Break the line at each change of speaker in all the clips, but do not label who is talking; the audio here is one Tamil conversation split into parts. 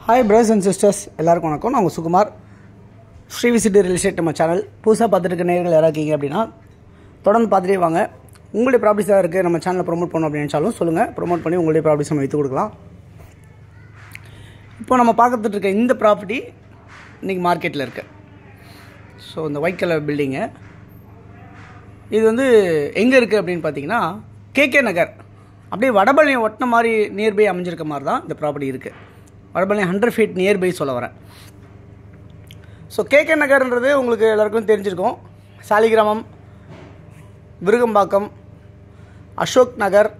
Hi brothers and sisters, எல்லாருக்கும் வணக்கம். நான் உங்கள் சுகுமார். ஸ்ரீ விசிட் ரியல் எஸ்டேட் நம்ம சேனல் புதுசாக பார்த்துருக்க நேயர்கள் யாராவது இருக்கீங்க அப்படின்னா தொடர்ந்து பார்த்துட்டே வாங்க. உங்களுடைய ப்ராப்பர்ட்டிஸாக இருக்குது நம்ம சேனலில் ப்ரொமோட் பண்ணணும் அப்படின்னு நினச்சாலும் சொல்லுங்கள். ப்ரொமோட் பண்ணி உங்களுடைய ப்ராப்பர்ட்டிஸ் நம்ம வைத்து கொடுக்கலாம். இப்போ நம்ம பார்த்துட்டு இருக்க இந்த ப்ராப்பர்ட்டி இன்றைக்கி மார்க்கெட்டில் இருக்குது. ஸோ இந்த ஒயிட் கலர் பில்டிங்கு இது வந்து எங்கே இருக்குது அப்படின்னு பார்த்தீங்கன்னா கேகே நகர், அப்படியே வடபழனியை ஒட்டின மாதிரி நியர்பை அமைஞ்சிருக்க மாதிரி தான் இந்த ப்ராப்பர்ட்டி இருக்குது. வடபழனி 100 feet நியர்பை சொல்ல வரேன். ஸோ கேகே நகர்ன்றது உங்களுக்கு எல்லாருக்கும் தெரிஞ்சிருக்கும். சாலிகிராமம், விருகம்பாக்கம், அசோக் நகர்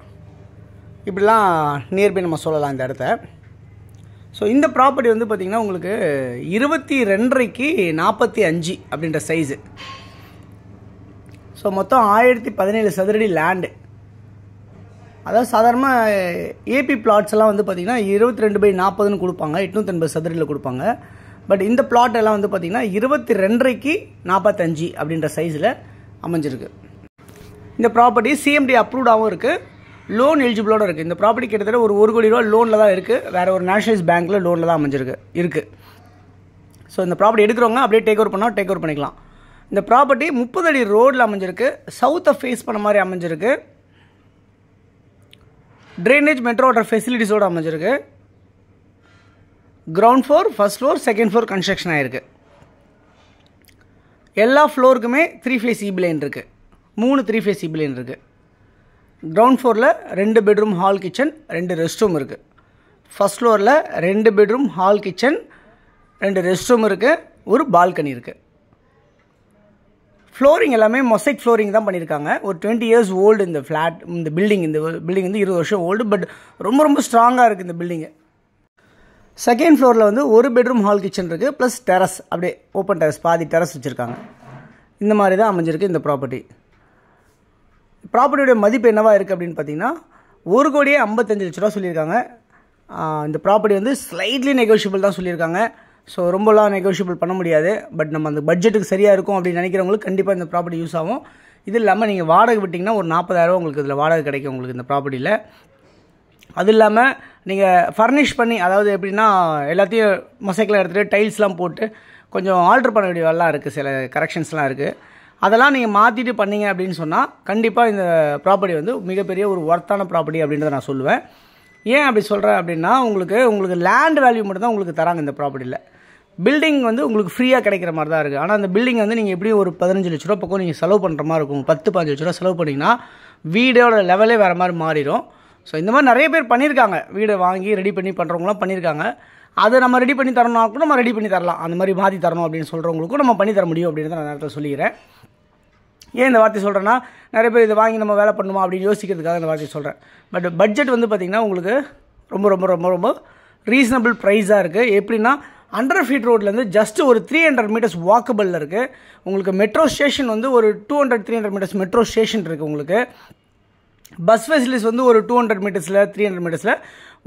இப்படிலாம் நியர்பை நம்ம சொல்லலாம் இந்த இடத்த. ஸோ இந்த ப்ராப்பர்ட்டி வந்து பார்த்திங்கன்னா உங்களுக்கு 22.5 45 அப்படின்ற சைஸு. ஸோ மொத்தம் 1017 சதுரடி லேண்டு. அதாவது சாதாரணமாக ஏபி பிளாட்ஸ் எல்லாம் வந்து பார்த்திங்கன்னா 22/40 கொடுப்பாங்க, 880 சதுரடியில் கொடுப்பாங்க. பட் இந்த பிளாட் எல்லாம் வந்து பார்த்திங்கன்னா 22.5 45 அப்படின்ற சைஸில் அமைஞ்சிருக்கு. இந்த ப்ராப்பர்ட்டி சிஎம்டி அப்ரூவ்டாகவும் இருக்குது, லோன் எலிஜிபிளோடு இருக்குது. இந்த ப்ராப்பர்ட்டி கிட்டத்தட்ட ஒரு 1 கோடி ரூபா லோனில் தான் இருக்குது. வேறு ஒரு நேஷனலைஸ் பேங்க்கில் லோனில் தான் அமைஞ்சிருக்கு இருக்குது. ஸோ இந்த ப்ராப்பர்ட்டி எடுக்கிறவங்க அப்படியே டேக் ஓவர் பண்ணிக்கலாம். இந்த ப்ராப்பர்ட்டி 30 அடி ரோடில் அமைஞ்சிருக்கு. சவுத்தை ஃபேஸ் பண்ண மாதிரி அமைஞ்சிருக்கு. ட்ரைனேஜ் மெட்ரோ வாட்டர் ஃபெசிலிட்டிஸோடு அமைஞ்சிருக்கு. Ground floor, first floor, second floor construction ஆகிருக்கு. எல்லா ஃப்ளோருக்குமே 3 phase இபி லைன் இருக்குது. 3 3 phase இபி லைன் இருக்குது. கிரவுண்ட் ஃப்ளோரில் 2 bedroom hall kitchen, 2 rest room இருக்குது. ஃபர்ஸ்ட் ஃப்ளோரில் 2 bedroom hall kitchen, 2 rest room இருக்குது, ஒரு பால்கனி இருக்குது. ஃப்ளோரிங் எல்லாமே மொசைக் ஃப்ளோரிங் தான் பண்ணியிருக்காங்க. ஒரு 20 years ஓல்டு இந்த ஃப்ளாட். இந்த பில்டிங் வந்து 20 வருஷம் ஓல்டு. பட் ரொம்ப ஸ்ட்ராங்காக இருக்குது இந்த பில்டிங்கு. செகண்ட் ஃப்ளோரில் வந்து 1 பெட்ரூம் ஹால் கிச்சன் இருக்குது, ப்ளஸ் டெரஸ், அப்படியே ஓப்பன் டெரஸ், பாதி டெரஸ் வச்சுருக்காங்க. இந்த மாதிரி தான் அமைஞ்சிருக்கு இந்த ப்ராப்பர்ட்டி. ப்ராப்பர்ட்டியோட மதிப்பு என்னவா இருக்குது அப்படின்னு பார்த்தீங்கன்னா 1,55,00,000 சொல்லியிருக்காங்க. இந்த ப்ராப்பர்ட்டி வந்து ஸ்லைட்லி நெகோஷியபிள் தான் சொல்லியிருக்காங்க. ஸோ ரொம்பலாம் நெகோஷியபிள் பண்ண முடியாது. பட் நம்ம அந்த பட்ஜெட்டுக்கு சரியாக இருக்கும் அப்படின்னு நினைக்கிறவங்களுக்கு கண்டிப்பாக இந்த ப்ராப்பர்ட்டி யூஸ் ஆகும். இது இல்லாமல் நீங்கள் வாடகை விட்டிங்கன்னா ஒரு 40,000 உங்களுக்கு இதில் வாடகை கிடைக்கும் உங்களுக்கு இந்த ப்ராப்பர்ட்டியில். அது இல்லாமல் நீங்கள் ஃபர்னிஷ் பண்ணி, அதாவது எப்படின்னா எல்லாத்தையும் மொசைக்கில் எடுத்துகிட்டு டைல்ஸ்லாம் போட்டு கொஞ்சம் ஆல்ட்ரு பண்ண வேண்டிய வேலைலாம் இருக்குது, சில கரெக்ஷன்ஸ்லாம் இருக்குது. அதெல்லாம் நீங்கள் மாற்றிட்டு பண்ணீங்க அப்படின்னு சொன்னால் கண்டிப்பாக இந்த ப்ராப்பர்ட்டி வந்து மிகப்பெரிய ஒரு ஒர்த்தான ப்ராப்பர்ட்டி அப்படின்றத நான் சொல்லுவேன். ஏன் அப்படி சொல்கிறேன் அப்படின்னா உங்களுக்கு லேண்ட் வேல்யூ மட்டும் தான் உங்களுக்கு தராங்க இந்த ப்ராப்பர்ட்டியில். பில்டிங் வந்து உங்களுக்கு ஃப்ரீயாக கிடைக்கிற மாதிரி தான் இருக்குது. ஆனால் அந்த பில்டிங் வந்து நீங்கள் எப்படியும் ஒரு 15 லட்ச ரூபா பக்கம் நீங்கள் செலவு பண்ணுற மாதிரி இருக்கும். 10-15 லட்ச ரூபா செலவு பண்ணிங்கன்னா வீடோட லெவலே வேறு மாதிரி மாறிடும். ஸோ இந்த மாதிரி நிறைய பேர் பண்ணியிருக்காங்க. வீடை வாங்கி ரெடி பண்ணி பண்ணுறவங்களாம் பண்ணியிருக்காங்க. அதை நம்ம ரெடி பண்ணி தரணும்னா கூட நம்ம ரெடி பண்ணி தரலாம். அந்த மாதிரி மாற்றி தரணும் அப்படின்னு சொல்கிறவங்களுக்கும் நம்ம பண்ணி தர முடியும் அப்படின்னு நான் நேரத்தில் சொல்லிக்கிறேன். ஏன் இந்த வார்த்தை சொல்கிறேன்னா, நிறைய பேர் இதை வாங்கி நம்ம வேலை பண்ணுமா அப்படின்னு யோசிக்கிறதுக்காக இந்த வார்த்தையை சொல்கிறேன். பட் பட்ஜெட் வந்து பார்த்திங்கன்னா உங்களுக்கு ரொம்ப ரீசனபிள் ப்ரைஸாக இருக்குது. எப்படின்னா 100 feet ரோட்லேருந்து ஜஸ்ட் ஒரு 300 meters வாக்கபிளில் இருக்குது. உங்களுக்கு மெட்ரோ ஸ்டேஷன் வந்து ஒரு 200-300 meters மெட்ரோ ஸ்டேஷன் இருக்குது. உங்களுக்கு பஸ் ஃபெசிலிட்டிஸ் வந்து ஒரு 200 metersல 300 metersல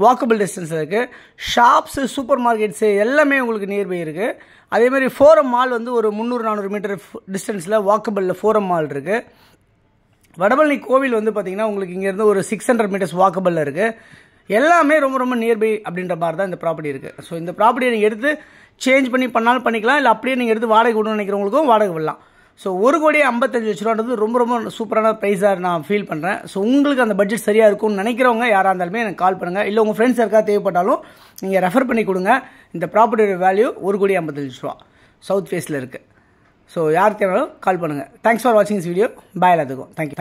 வாக்கபிள் டிஸ்டன்ஸில் இருக்குது. ஷாப்ஸு, சூப்பர் மார்க்கெட்ஸு எல்லாமே உங்களுக்கு நியர்பை இருக்குது. அதேமாதிரி ஃபோரம் மால் வந்து ஒரு 300-400 meter டிஸ்டன்ஸில் வாக்கபிளில் ஃபோரம் மால் இருக்குது. வடபழனி கோவில் வந்து பார்த்திங்கன்னா உங்களுக்கு இங்கேருந்து ஒரு 600 meters வாக்கபிளில் இருக்குது. எல்லாமே ரொம்ப நியர்பை அப்படின்ற மாதிரி தான் இந்த ப்ராப்பர்ட்டி இருக்குது. ஸோ இந்த ப்ராப்பர்ட்டியை நீங்கள் எடுத்து சேஞ்ச் பண்ணாலும் பண்ணிக்கலாம், இல்லை அப்படியே நீங்கள் எடுத்து வாடகை விடணும்னு நினைக்கிறவங்களுக்கும் வாடகை விடலாம். ஸோ 1,55,00,000 ரொம்ப சூப்பரான ப்ரைஸாக நான் ஃபீல் பண்ணுறேன். ஸோ உங்களுக்கு அந்த பட்ஜெட் சரியாக இருக்கும்னு நினைக்கிறவங்க யாராக இருந்தாலுமே எனக்கு கால் பண்ணுங்கள். இல்லை உங்கள் ஃப்ரெண்ட்ஸ் யாருக்கா தேவைப்பட்டாலும் நீங்கள் ரெஃபர் பண்ணி கொடுங்க. இந்த ப்ராப்பர்ட்டியோட வேல்யூ 1,55,00,000 சவுத் ஃபேஸில் இருக்குது. ஸோ யார் தேவையாலும் கால் பண்ணுங்கள். தேங்க்ஸ் ஃபார் வாட்சிங் திஸ் வீடியோ. பாய் எல்லாத்துக்கும். தேங்க்யூ.